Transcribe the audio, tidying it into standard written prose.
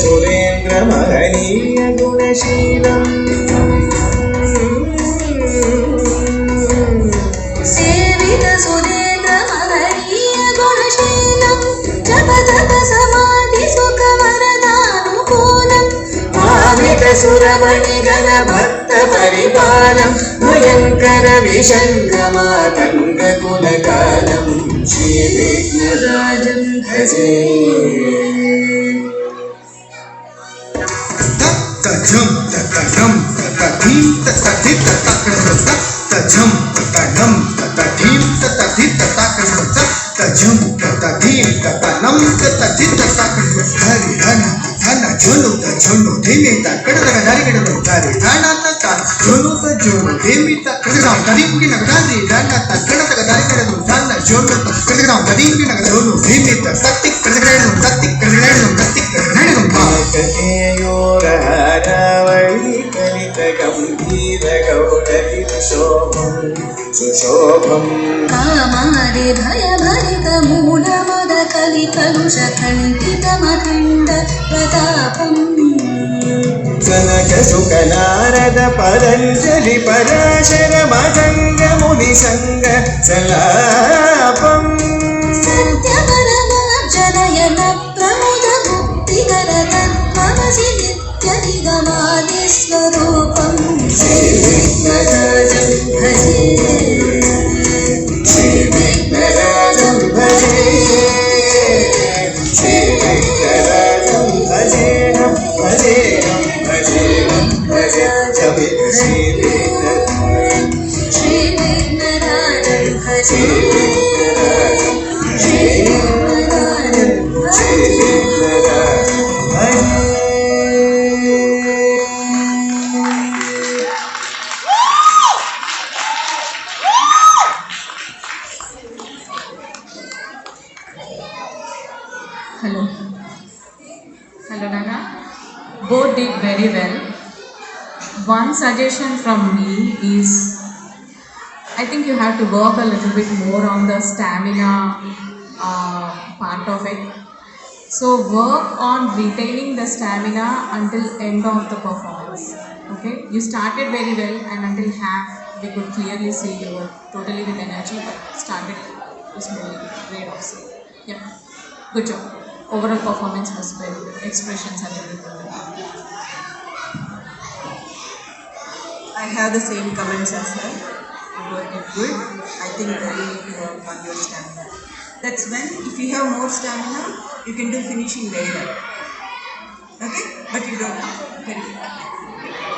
सुरेंद्र महनीय गुणशीलम् सेवित सुरेंद्र महनीय गुणशीलम् जप तप समाधि सुख वरदानुकूलम् भावित सुरमणिगण भक्त परिपालम् भयंकर विषङ्गमातङ्ग कुलकालम् श्री विघ्नराजं भजे Tajam tatatam tatatim tatatit tatakram tajam tatanam tatatim tatatit tatakram tajam tatatim tatanam tatatit tatakram hari hana thana jono ta jono dhimi ta kadadaga dari kadadaga dari thana ta jono ta jono dhimi ta kadadaga dari ki nagadari thana ta kadadaga dari kadadaga thana jono ta kadadaga dari ki nagadari jono dhimi ta tatik kadadaga tatik kadadaga tatik kadadaga कथेयोरहरवळि कलित गंभीर गौरवित शोभं सुशोभम् कामादि भय भरित मूल मद कलि कलुष खण्डित मखण्ड प्रतापम् सनक सुख नारद पतञ्जलि पराशर मदङ्ग मुनि संग सलापम् सत्य जनयन प्रमुद मुक्तिकर तत्त्वमसि नित्य निगमादि स्वरूपम् श्री विघ्नराजं भजे श्री विघ्नराजं भजे श्री विघ्नराजं भजेहं भजेहं भजेहं भजेहं श्री विघ्नराजं भजे Hello. Hello, Nana. Both did very well. One suggestion from me is, I think you have to work a little bit more on the stamina part of it. So work on retaining the stamina until end of the performance. Okay, you started very well and until half we could clearly see you were totally with energy, but started slowly grade off. So yeah, good job. Overall performance was very good. Expressions are very good. I have the same comments as well. You were good. I think you need to work on your stamina. That's when, if you have more stamina, you can do finishing very well. Okay? But you don't have. Very good.